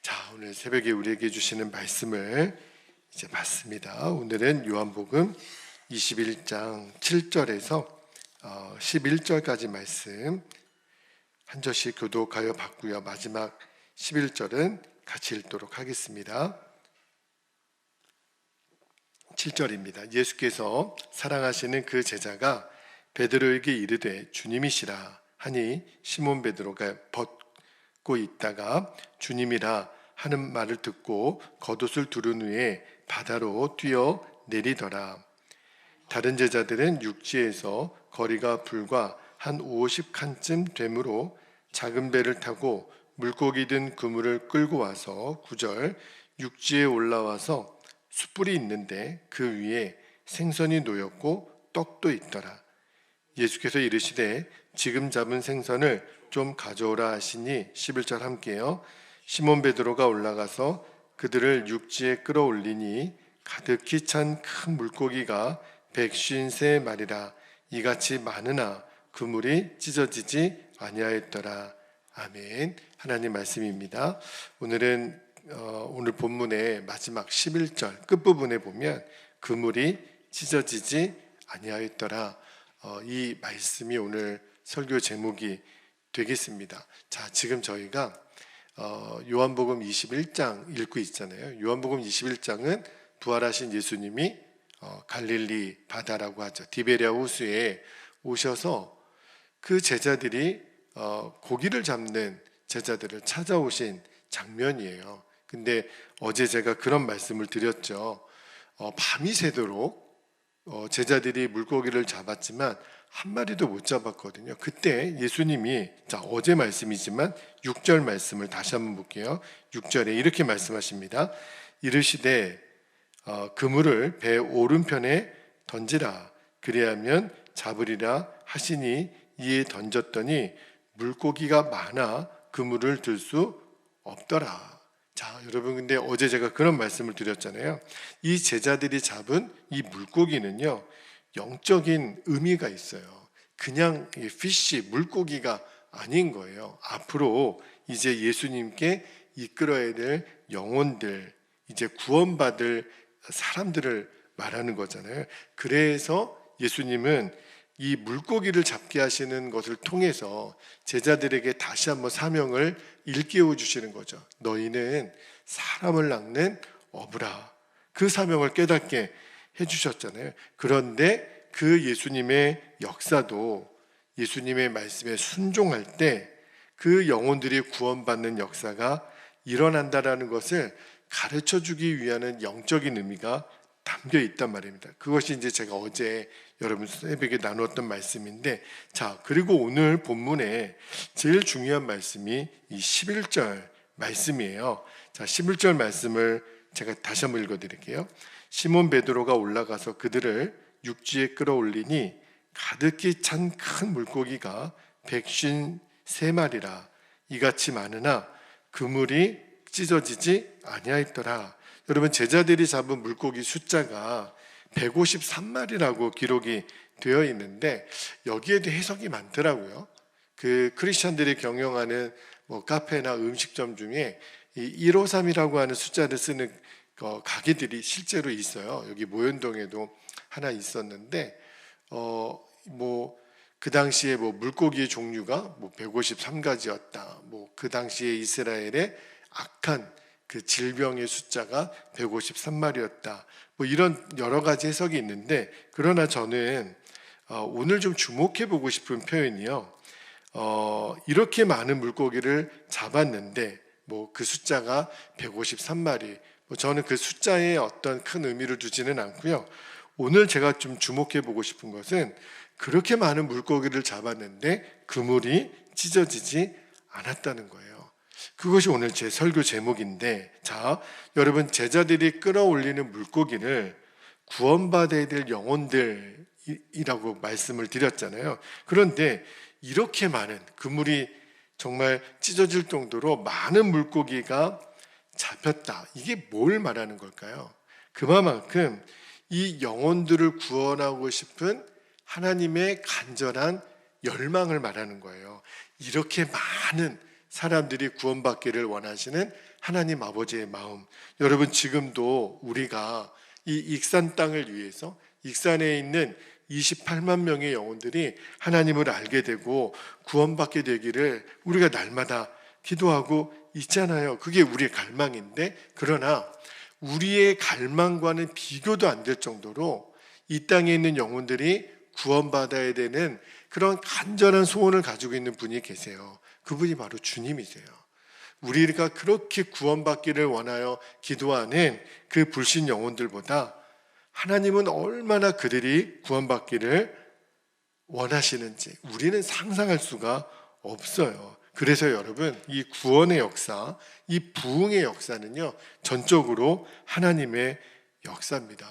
자, 오늘 새벽에 우리에게 주시는 말씀을 이제 봤습니다. 오늘은 요한복음 21장 7절에서 11절까지 말씀 한 절씩 교독하여 봤고요. 마지막 11절은 같이 읽도록 하겠습니다. 7절입니다. 예수께서 사랑하시는 그 제자가 베드로에게 이르되 주님이시라 하니 시몬 베드로가 벗고 있다가 주님이라 하는 말을 듣고 겉옷을 두른 후에 바다로 뛰어 내리더라. 다른 제자들은 육지에서 거리가 불과 한 50칸쯤 되므로 작은 배를 타고 물고기 든 그물을 끌고 와서 9절 육지에 올라와서 숯불이 있는데 그 위에 생선이 놓였고 떡도 있더라. 예수께서 이르시되 지금 잡은 생선을 좀 가져오라 하시니 11절 함께요. 시몬 베드로가 올라가서 그들을 육지에 끌어올리니 가득히 찬 큰 물고기가 153마리라 이같이 많으나 그물이 찢어지지 아니하였더라. 아멘. 하나님 말씀입니다. 오늘은 오늘 본문의 마지막 11절 끝부분에 보면 그물이 찢어지지 아니하였더라. 이 말씀이 오늘 설교 제목이 되겠습니다. 자, 지금 저희가 요한복음 21장 읽고 있잖아요. 요한복음 21장은 부활하신 예수님이 갈릴리 바다라고 하죠. 디베랴 호수에 오셔서 그 제자들이 고기를 잡는 제자들을 찾아오신 장면이에요. 근데 어제 제가 그런 말씀을 드렸죠. 밤이 새도록 제자들이 물고기를 잡았지만 한 마리도 못 잡았거든요. 그때 예수님이 어제 말씀이지만 6절 말씀을 다시 한번 볼게요. 6절에 이렇게 말씀하십니다. 이르시되 그물을 배 오른편에 던지라 그리하면 잡으리라 하시니 이에 던졌더니 물고기가 많아 그물을 들 수 없더라. 자, 여러분, 근데 어제 제가 그런 말씀을 드렸잖아요. 이 제자들이 잡은 이 물고기는요, 영적인 의미가 있어요. 그냥 피쉬, 물고기가 아닌 거예요. 앞으로 이제 예수님께 이끌어야 될 영혼들, 이제 구원받을 사람들을 말하는 거잖아요. 그래서 예수님은 이 물고기를 잡게 하시는 것을 통해서 제자들에게 다시 한번 사명을 일깨워 주시는 거죠. 너희는 사람을 낚는 어부라. 그 사명을 깨닫게 해주셨잖아요. 그런데 그 예수님의 역사도 예수님의 말씀에 순종할 때 그 영혼들이 구원받는 역사가 일어난다라는 것을 가르쳐 주기 위한 영적인 의미가 담겨 있단 말입니다. 그것이 이제 제가 어제 여러분 새벽에 나누었던 말씀인데, 자, 그리고 오늘 본문에 제일 중요한 말씀이 이 11절 말씀이에요. 자, 11절 말씀을 제가 다시 한번 읽어드릴게요. 시몬 베드로가 올라가서 그들을 육지에 끌어올리니 가득히 찬 큰 물고기가 153마리라 이같이 많으나 그물이 찢어지지 아니하였더라. 여러분, 제자들이 잡은 물고기 숫자가 153마리라고 기록이 되어 있는데 여기에도 해석이 많더라고요. 그 크리스천들이 경영하는 카페나 음식점 중에 이 153이라고 하는 숫자를 쓰는 가게들이 실제로 있어요. 여기 모현동에도 하나 있었는데 그 당시에 물고기의 종류가 153가지였다. 그 당시에 이스라엘의 악한 그 질병의 숫자가 153마리였다. 이런 여러 가지 해석이 있는데, 그러나 저는 오늘 좀 주목해 보고 싶은 표현이요. 이렇게 많은 물고기를 잡았는데 그 숫자가 153마리. 저는 그 숫자에 어떤 큰 의미를 두지는 않고요. 오늘 제가 좀 주목해 보고 싶은 것은 그렇게 많은 물고기를 잡았는데 그물이 찢어지지 않았다는 거예요. 그것이 오늘 제 설교 제목인데, 자, 여러분, 제자들이 끌어올리는 물고기를 구원받아야 될 영혼들이라고 말씀을 드렸잖아요. 그런데 이렇게 많은 그물이 정말 찢어질 정도로 많은 물고기가 잡혔다. 이게 뭘 말하는 걸까요? 그만큼 이 영혼들을 구원하고 싶은 하나님의 간절한 열망을 말하는 거예요. 이렇게 많은 사람들이 구원받기를 원하시는 하나님 아버지의 마음. 여러분, 지금도 우리가 이 익산 땅을 위해서 익산에 있는 28만 명의 영혼들이 하나님을 알게 되고 구원받게 되기를 우리가 날마다 기도하고 있잖아요. 그게 우리의 갈망인데, 그러나 우리의 갈망과는 비교도 안 될 정도로 이 땅에 있는 영혼들이 구원받아야 되는 그런 간절한 소원을 가지고 있는 분이 계세요. 그분이 바로 주님이세요. 우리가 그렇게 구원받기를 원하여 기도하는 그 불신 영혼들보다 하나님은 얼마나 그들이 구원받기를 원하시는지 우리는 상상할 수가 없어요. 그래서 여러분, 이 구원의 역사, 이 부흥의 역사는요, 전적으로 하나님의 역사입니다.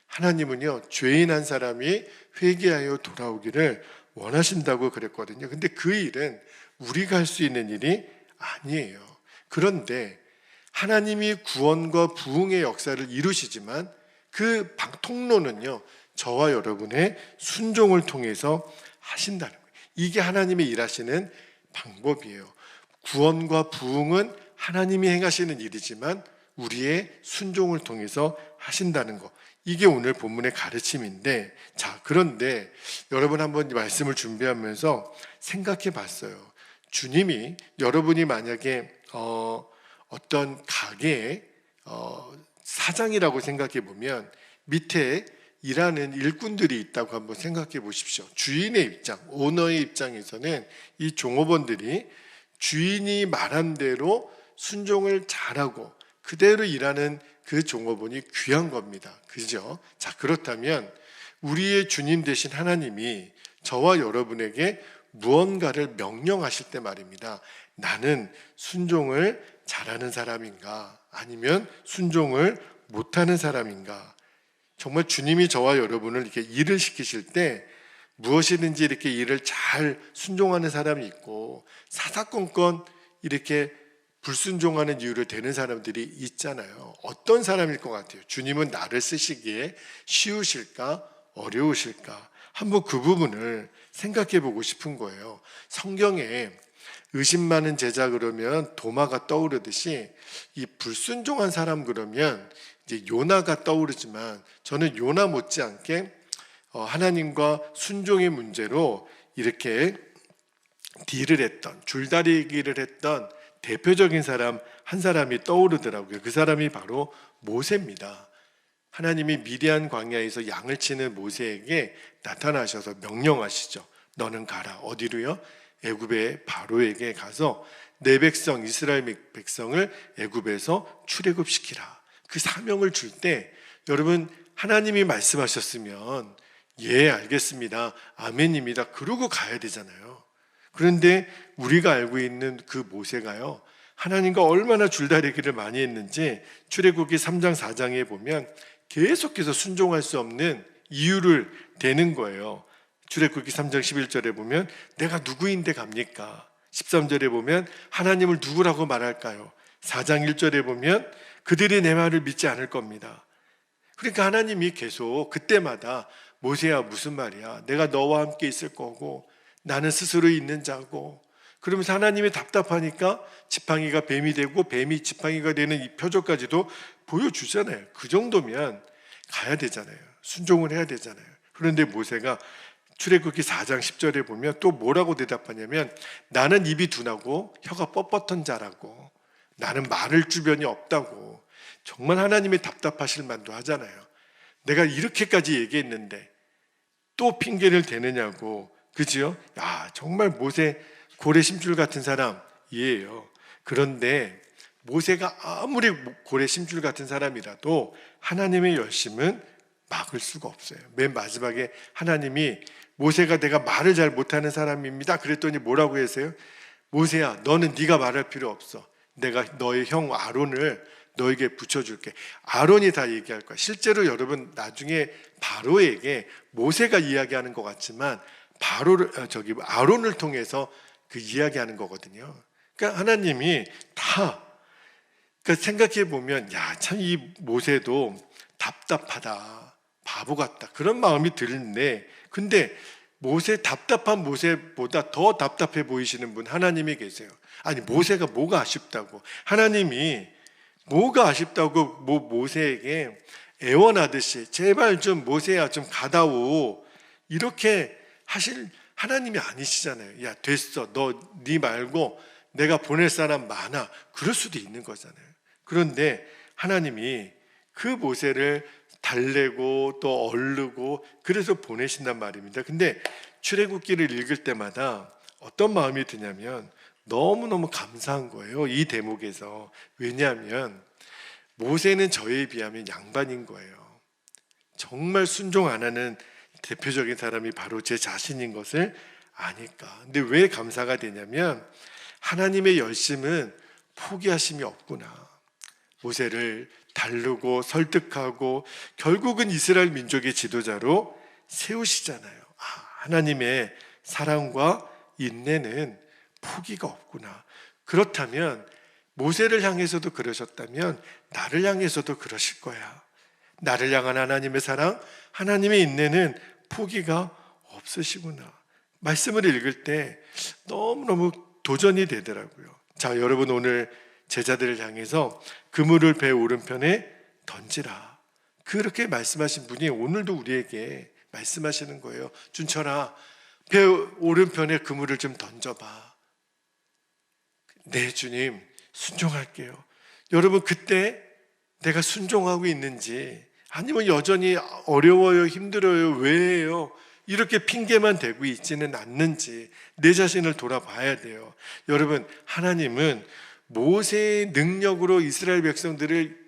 하나님은요, 죄인 한 사람이 회개하여 돌아오기를 원하신다고 그랬거든요. 근데 그 일은 우리가 할 수 있는 일이 아니에요. 그런데 하나님이 구원과 부흥의 역사를 이루시지만 그 통로는요, 저와 여러분의 순종을 통해서 하신다는 거예요. 이게 하나님의 일하시는 방법이에요. 구원과 부흥은 하나님이 행하시는 일이지만 우리의 순종을 통해서 하신다는 거. 이게 오늘 본문의 가르침인데, 자, 그런데 여러분 한번 말씀을 준비하면서 생각해 봤어요. 주님이, 여러분이 만약에 어떤 가게의 사장이라고 생각해 보면 밑에 일하는 일꾼들이 있다고 한번 생각해 보십시오. 주인의 입장, 오너의 입장에서는 이 종업원들이 주인이 말한 대로 순종을 잘하고 그대로 일하는 그 종업원이 귀한 겁니다. 그죠? 자, 그렇다면 우리의 주님 되신 하나님이 저와 여러분에게 무언가를 명령하실 때 말입니다. 나는 순종을 잘하는 사람인가? 아니면 순종을 못하는 사람인가? 정말 주님이 저와 여러분을 이렇게 일을 시키실 때 무엇이든지 이렇게 일을 잘 순종하는 사람이 있고 사사건건 이렇게 불순종하는 이유를 대는 사람들이 있잖아요. 어떤 사람일 것 같아요? 주님은 나를 쓰시기에 쉬우실까? 어려우실까? 한번 그 부분을 생각해 보고 싶은 거예요. 성경에 의심 많은 제자 그러면 도마가 떠오르듯이 이 불순종한 사람 그러면 이제 요나가 떠오르지만 저는 요나 못지않게 하나님과 순종의 문제로 이렇게 딜을 했던, 줄다리기를 했던 대표적인 사람 한 사람이 떠오르더라고요. 그 사람이 바로 모세입니다. 하나님이 미디안 광야에서 양을 치는 모세에게 나타나셔서 명령하시죠. 너는 가라. 어디로요? 애굽의 바로에게 가서 내 백성 이스라엘 백성을 애굽에서 출애굽시키라. 그 사명을 줄 때 여러분, 하나님이 말씀하셨으면 예, 알겠습니다, 아멘입니다, 그러고 가야 되잖아요. 그런데 우리가 알고 있는 그 모세가요, 하나님과 얼마나 줄다리기를 많이 했는지 출애굽기 3장 4장에 보면 계속해서 순종할 수 없는 이유를 대는 거예요. 출애굽기 3장 11절에 보면 내가 누구인데 갑니까? 13절에 보면 하나님을 누구라고 말할까요? 4장 1절에 보면 그들이 내 말을 믿지 않을 겁니다. 그러니까 하나님이 계속 그때마다 모세야, 무슨 말이야? 내가 너와 함께 있을 거고 나는 스스로 있는 자고, 그러면서 하나님이 답답하니까 지팡이가 뱀이 되고 뱀이 지팡이가 되는 이 표적까지도 보여주잖아요. 그 정도면 가야 되잖아요. 순종을 해야 되잖아요. 그런데 모세가 출애굽기 4장 10절에 보면 또 뭐라고 대답하냐면 나는 입이 둔하고 혀가 뻣뻣한 자라고, 나는 말할 주변이 없다고. 정말 하나님이 답답하실 만도 하잖아요. 내가 이렇게까지 얘기했는데 또 핑계를 대느냐고. 그지요? 야, 정말 모세 고래 심줄 같은 사람이에요. 그런데 모세가 아무리 고래 심줄 같은 사람이라도 하나님의 열심은 막을 수가 없어요. 맨 마지막에 하나님이 모세가 내가 말을 잘 못하는 사람입니다 그랬더니 뭐라고 하세요? 모세야, 너는 네가 말할 필요 없어. 내가 너의 형 아론을 너에게 붙여줄게. 아론이 다 얘기할 거야. 실제로 여러분 나중에 바로에게 모세가 이야기하는 것 같지만 아론을 통해서 그 이야기하는 거거든요. 그러니까 하나님이 다, 그러니까 생각해 보면 야, 참 이 모세도 답답하다, 바보 같다, 그런 마음이 드는데, 근데 답답한 모세보다 더 답답해 보이시는 분 하나님이 계세요. 아니, 모세가 뭐가 아쉽다고? 하나님이 뭐가 아쉽다고 모세에게 애원하듯이 제발 좀 모세야 좀 가다오 이렇게 하실 하나님이 아니시잖아요. 야 됐어, 네 말고 내가 보낼 사람 많아, 그럴 수도 있는 거잖아요. 그런데 하나님이 그 모세를 달래고 또 얼르고 그래서 보내신단 말입니다. 근데 출애굽기를 읽을 때마다 어떤 마음이 드냐면 너무너무 감사한 거예요, 이 대목에서. 왜냐하면 모세는 저에 비하면 양반인 거예요. 정말 순종 안 하는 대표적인 사람이 바로 제 자신인 것을 아니까. 근데 왜 감사가 되냐면 하나님의 열심은 포기하심이 없구나. 모세를 다루고 설득하고 결국은 이스라엘 민족의 지도자로 세우시잖아요. 하나님의 사랑과 인내는 포기가 없구나. 그렇다면 모세를 향해서도 그러셨다면 나를 향해서도 그러실 거야. 나를 향한 하나님의 사랑, 하나님의 인내는 포기가 없으시구나. 말씀을 읽을 때 너무너무 도전이 되더라고요. 자, 여러분 오늘 제자들을 향해서 그물을 배 오른편에 던지라. 그렇게 말씀하신 분이 오늘도 우리에게 말씀하시는 거예요. 준철아, 배 오른편에 그물을 좀 던져봐. 네, 주님, 순종할게요. 여러분, 그때 내가 순종하고 있는지, 아니면 여전히 어려워요, 힘들어요, 왜요? 이렇게 핑계만 대고 있지는 않는지 내 자신을 돌아봐야 돼요. 여러분, 하나님은 모세의 능력으로 이스라엘 백성들을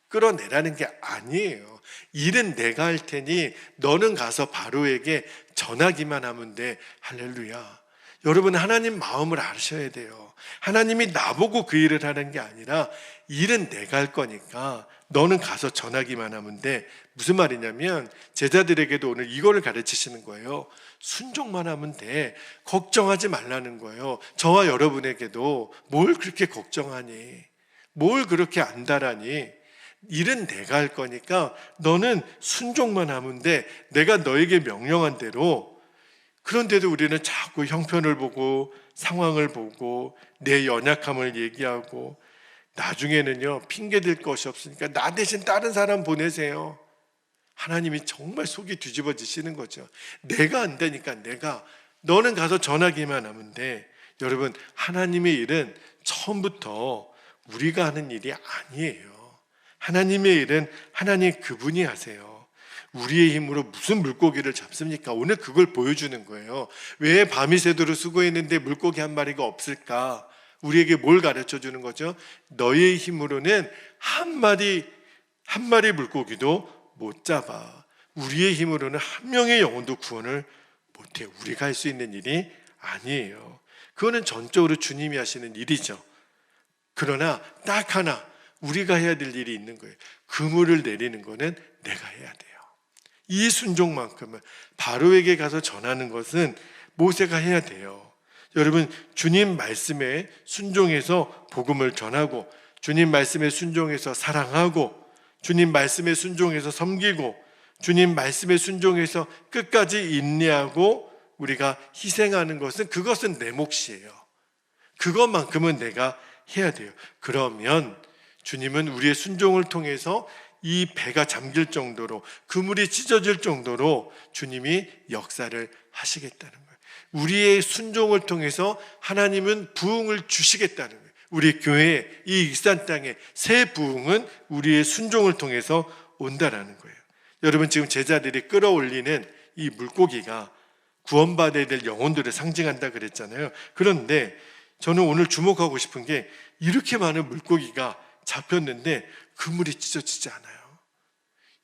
끌어내라는 게 아니에요. 일은 내가 할 테니 너는 가서 바로에게 전하기만 하면 돼. 할렐루야. 여러분, 하나님 마음을 아셔야 돼요. 하나님이 나보고 그 일을 하는 게 아니라 일은 내가 할 거니까 너는 가서 전하기만 하면 돼. 무슨 말이냐면 제자들에게도 오늘 이거를 가르치시는 거예요. 순종만 하면 돼. 걱정하지 말라는 거예요. 저와 여러분에게도 뭘 그렇게 걱정하니? 뭘 그렇게 안달하니? 일은 내가 할 거니까 너는 순종만 하면 돼. 내가 너에게 명령한 대로. 그런데도 우리는 자꾸 형편을 보고 상황을 보고 내 연약함을 얘기하고 나중에는요, 핑계댈 것이 없으니까 나 대신 다른 사람 보내세요. 하나님이 정말 속이 뒤집어지시는 거죠. 내가 안 되니까 너는 가서 전하기만 하면 돼. 여러분, 하나님의 일은 처음부터 우리가 하는 일이 아니에요. 하나님의 일은 하나님 그분이 하세요. 우리의 힘으로 무슨 물고기를 잡습니까? 오늘 그걸 보여주는 거예요. 왜 밤이 새도록 수고했는데 물고기 한 마리가 없을까? 우리에게 뭘 가르쳐 주는 거죠? 너의 힘으로는 한 마리 물고기도 못 잡아. 우리의 힘으로는 한 명의 영혼도 구원을 못해. 우리가 할 수 있는 일이 아니에요. 그거는 전적으로 주님이 하시는 일이죠. 그러나 딱 하나 우리가 해야 될 일이 있는 거예요. 그물을 내리는 거는 내가 해야 돼요. 이 순종만큼은 바로에게 가서 전하는 것은 모세가 해야 돼요. 여러분, 주님 말씀에 순종해서 복음을 전하고, 주님 말씀에 순종해서 사랑하고, 주님 말씀에 순종해서 섬기고, 주님 말씀에 순종해서 끝까지 인내하고 우리가 희생하는 것은, 그것은 내 몫이에요. 그것만큼은 내가 해야 돼요. 그러면 주님은 우리의 순종을 통해서 이 배가 잠길 정도로, 그물이 찢어질 정도로 주님이 역사를 하시겠다는 거예요. 우리의 순종을 통해서 하나님은 부흥을 주시겠다는 거예요. 우리 교회, 이 익산 땅에 새 부흥은 우리의 순종을 통해서 온다라는 거예요. 여러분, 지금 제자들이 끌어올리는 이 물고기가 구원받아야 될 영혼들을 상징한다 그랬잖아요. 그런데 저는 오늘 주목하고 싶은 게, 이렇게 많은 물고기가 잡혔는데 그물이 찢어지지 않아요.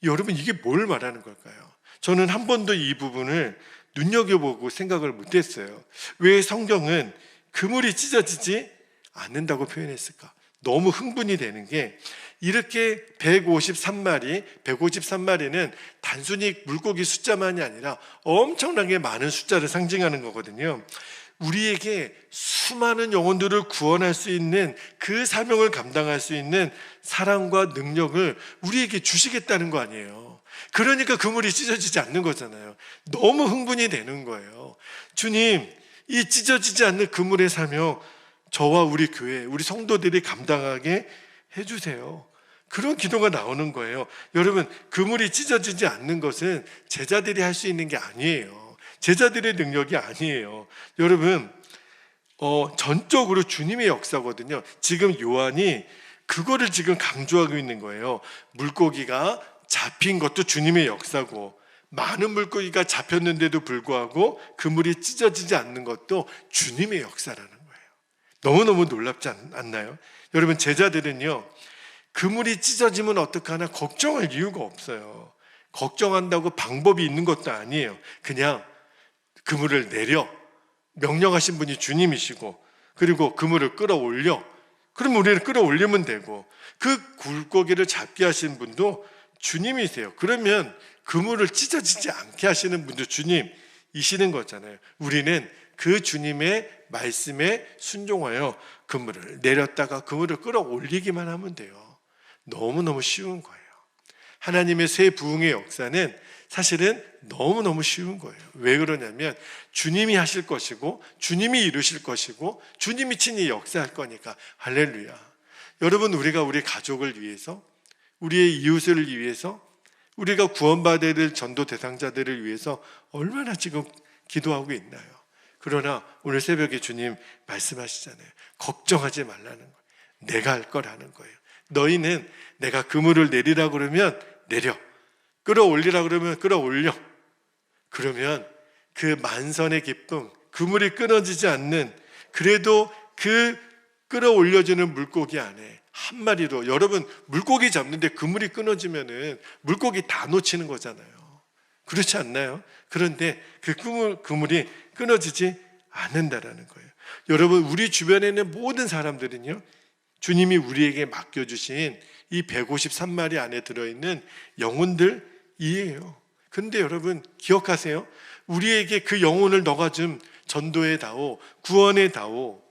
여러분, 이게 뭘 말하는 걸까요? 저는 한 번도 이 부분을 눈여겨보고 생각을 못했어요. 왜 성경은 그물이 찢어지지 않는다고 표현했을까? 너무 흥분이 되는 게, 이렇게 153마리는 단순히 물고기 숫자만이 아니라 엄청나게 많은 숫자를 상징하는 거거든요. 우리에게 수많은 영혼들을 구원할 수 있는 그 사명을 감당할 수 있는 사랑과 능력을 우리에게 주시겠다는 거 아니에요. 그러니까 그물이 찢어지지 않는 거잖아요. 너무 흥분이 되는 거예요. 주님, 이 찢어지지 않는 그물의 사명 저와 우리 교회, 우리 성도들이 감당하게 해주세요. 그런 기도가 나오는 거예요. 여러분, 그물이 찢어지지 않는 것은 제자들이 할 수 있는 게 아니에요. 제자들의 능력이 아니에요. 여러분, 전적으로 주님의 역사거든요. 지금 요한이 그거를 지금 강조하고 있는 거예요. 물고기가 잡힌 것도 주님의 역사고, 많은 물고기가 잡혔는데도 불구하고 그물이 찢어지지 않는 것도 주님의 역사라는 거예요. 너무너무 놀랍지 않나요? 여러분, 제자들은요, 그물이 찢어지면 어떡하나 걱정할 이유가 없어요. 걱정한다고 방법이 있는 것도 아니에요. 그냥 그물을 내려, 명령하신 분이 주님이시고, 그리고 그물을 끌어올려, 그럼 우리를 끌어올리면 되고, 그 물고기를 잡게 하신 분도 주님이세요. 그러면 그물을 찢어지지 않게 하시는 분도 주님이시는 거잖아요. 우리는 그 주님의 말씀에 순종하여 그물을 내렸다가 그물을 끌어올리기만 하면 돼요. 너무너무 쉬운 거예요. 하나님의 새 부흥의 역사는 사실은 너무너무 쉬운 거예요. 왜 그러냐면 주님이 하실 것이고, 주님이 이루실 것이고, 주님이 친히 역사할 거니까. 할렐루야. 여러분, 우리가 우리 가족을 위해서, 우리의 이웃을 위해서, 우리가 구원받아야 될 전도 대상자들을 위해서 얼마나 지금 기도하고 있나요? 그러나 오늘 새벽에 주님 말씀하시잖아요. 걱정하지 말라는 거예요. 내가 할 거라는 거예요. 너희는 내가 그물을 내리라 그러면 내려, 끌어올리라 그러면 끌어올려. 그러면 그 만선의 기쁨, 그물이 끊어지지 않는, 그래도 그 끌어올려주는 물고기 안에 한 마리로, 여러분, 물고기 잡는데 그물이 끊어지면은 물고기 다 놓치는 거잖아요. 그렇지 않나요? 그런데 그 그물이 끊어지지 않는다라는 거예요. 여러분, 우리 주변에 있는 모든 사람들은요, 주님이 우리에게 맡겨주신 이 153마리 안에 들어있는 영혼들이에요. 근데 여러분, 기억하세요. 우리에게 그 영혼을 너가 좀 전도해 다오, 구원해 다오,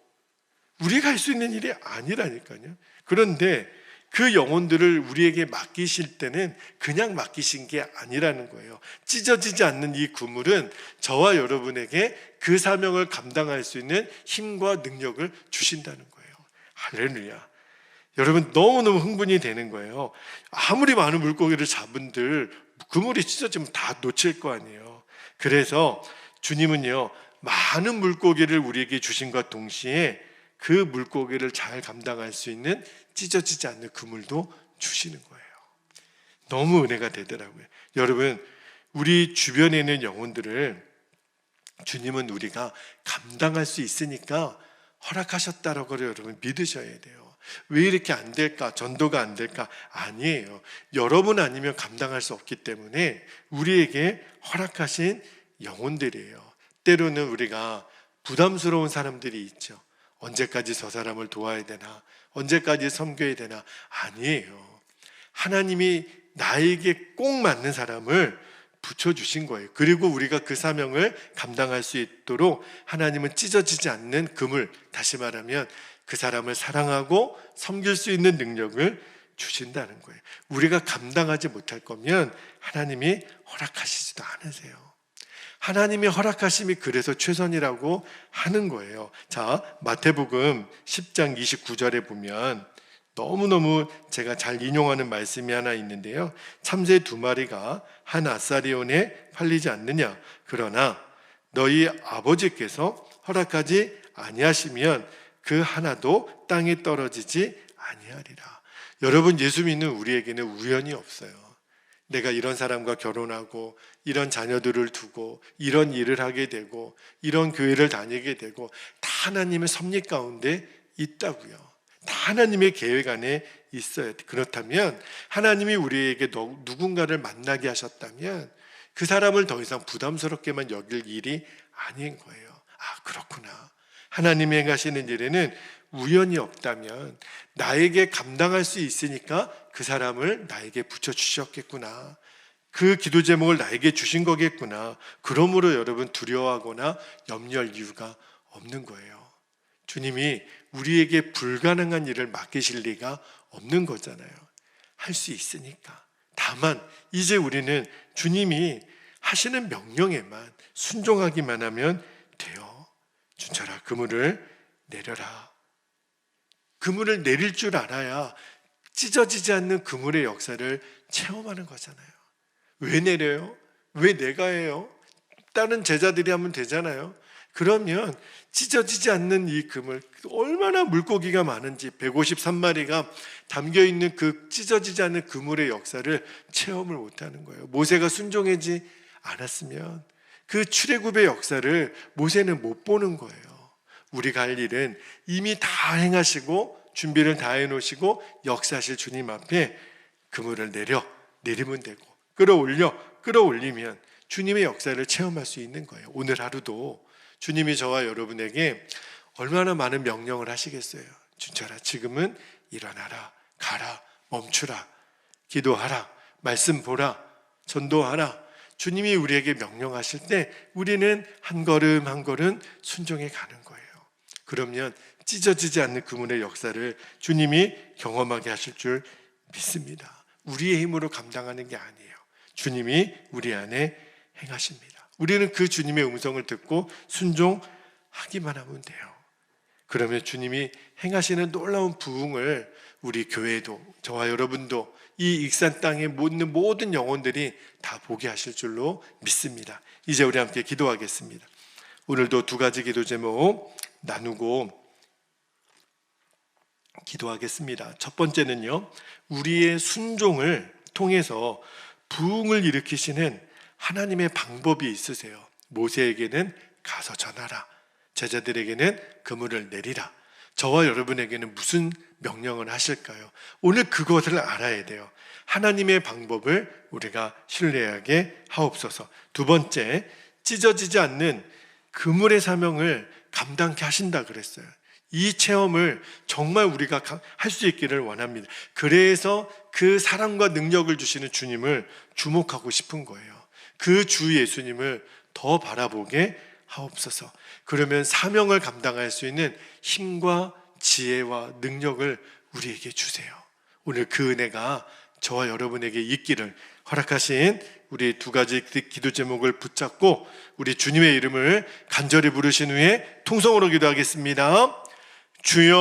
우리가 할 수 있는 일이 아니라니까요. 그런데 그 영혼들을 우리에게 맡기실 때는 그냥 맡기신 게 아니라는 거예요. 찢어지지 않는 이 그물은 저와 여러분에게 그 사명을 감당할 수 있는 힘과 능력을 주신다는 거예요. 할렐루야. 여러분, 너무너무 흥분이 되는 거예요. 아무리 많은 물고기를 잡은들 그물이 찢어지면 다 놓칠 거 아니에요. 그래서 주님은요, 많은 물고기를 우리에게 주신과 동시에 그 물고기를 잘 감당할 수 있는 찢어지지 않는 그물도 주시는 거예요. 너무 은혜가 되더라고요. 여러분, 우리 주변에 있는 영혼들을 주님은 우리가 감당할 수 있으니까 허락하셨다라고 여러분 믿으셔야 돼요. 왜 이렇게 안 될까? 전도가 안 될까? 아니에요. 여러분 아니면 감당할 수 없기 때문에 우리에게 허락하신 영혼들이에요. 때로는 우리가 부담스러운 사람들이 있죠. 언제까지 저 사람을 도와야 되나? 언제까지 섬겨야 되나? 아니에요. 하나님이 나에게 꼭 맞는 사람을 붙여주신 거예요. 그리고 우리가 그 사명을 감당할 수 있도록 하나님은 찢어지지 않는 그물, 다시 말하면 그 사람을 사랑하고 섬길 수 있는 능력을 주신다는 거예요. 우리가 감당하지 못할 거면 하나님이 허락하시지도 않으세요. 하나님의 허락하심이 그래서 최선이라고 하는 거예요. 자, 마태복음 10장 29절에 보면 너무너무 제가 잘 인용하는 말씀이 하나 있는데요. 참새 2마리가 한 아사리온에 팔리지 않느냐? 그러나 너희 아버지께서 허락하지 아니하시면 그 하나도 땅에 떨어지지 아니하리라. 여러분, 예수 믿는 우리에게는 우연이 없어요. 내가 이런 사람과 결혼하고 이런 자녀들을 두고 이런 일을 하게 되고 이런 교회를 다니게 되고 다 하나님의 섭리 가운데 있다고요. 다 하나님의 계획 안에 있어요. 그렇다면 하나님이 우리에게 누군가를 만나게 하셨다면 그 사람을 더 이상 부담스럽게만 여길 일이 아닌 거예요. 아, 그렇구나. 하나님이 행하시는 일에는 우연이 없다면 나에게 감당할 수 있으니까 그 사람을 나에게 붙여주셨겠구나. 그 기도 제목을 나에게 주신 거겠구나. 그러므로 여러분 두려워하거나 염려할 이유가 없는 거예요. 주님이 우리에게 불가능한 일을 맡기실 리가 없는 거잖아요. 할 수 있으니까. 다만 이제 우리는 주님이 하시는 명령에만 순종하기만 하면 돼요. 준철아, 그물을 내려라. 그물을 내릴 줄 알아야 찢어지지 않는 그물의 역사를 체험하는 거잖아요. 왜 내려요? 왜 내가 해요? 다른 제자들이 하면 되잖아요. 그러면 찢어지지 않는 이 그물, 얼마나 물고기가 많은지 153마리가 담겨있는 그 찢어지지 않는 그물의 역사를 체험을 못하는 거예요. 모세가 순종하지 않았으면 그 출애굽의 역사를 모세는 못 보는 거예요. 우리가 할 일은 이미 다 행하시고 준비를 다 해놓으시고 역사하실 주님 앞에 그물을 내리면 되고 끌어올리면 주님의 역사를 체험할 수 있는 거예요. 오늘 하루도 주님이 저와 여러분에게 얼마나 많은 명령을 하시겠어요. 준철아, 지금은 일어나라, 가라, 멈추라, 기도하라, 말씀 보라, 전도하라. 주님이 우리에게 명령하실 때 우리는 한 걸음 한 걸음 순종해 가는 거예요. 그러면 찢어지지 않는 그물의 역사를 주님이 경험하게 하실 줄 믿습니다. 우리의 힘으로 감당하는 게 아니에요. 주님이 우리 안에 행하십니다. 우리는 그 주님의 음성을 듣고 순종하기만 하면 돼요. 그러면 주님이 행하시는 놀라운 부흥을 우리 교회도, 저와 여러분도, 이 익산 땅에 있는 모든 영혼들이 다 보게 하실 줄로 믿습니다. 이제 우리 함께 기도하겠습니다. 오늘도 두 가지 기도 제목 나누고 기도하겠습니다. 첫 번째는요, 우리의 순종을 통해서 부흥을 일으키시는 하나님의 방법이 있으세요. 모세에게는 가서 전하라, 제자들에게는 그물을 내리라. 저와 여러분에게는 무슨 명령을 하실까요? 오늘 그것을 알아야 돼요. 하나님의 방법을 우리가 신뢰하게 하옵소서. 두 번째, 찢어지지 않는 그물의 사명을 감당케 하신다 그랬어요. 이 체험을 정말 우리가 할 수 있기를 원합니다. 그래서 그 사랑과 능력을 주시는 주님을 주목하고 싶은 거예요. 그 주 예수님을 더 바라보게 하옵소서. 그러면 사명을 감당할 수 있는 힘과 지혜와 능력을 우리에게 주세요. 오늘 그 은혜가 저와 여러분에게 있기를 허락하신 우리 두 가지 기도 제목을 붙잡고 우리 주님의 이름을 간절히 부르신 후에 통성으로 기도하겠습니다. 주여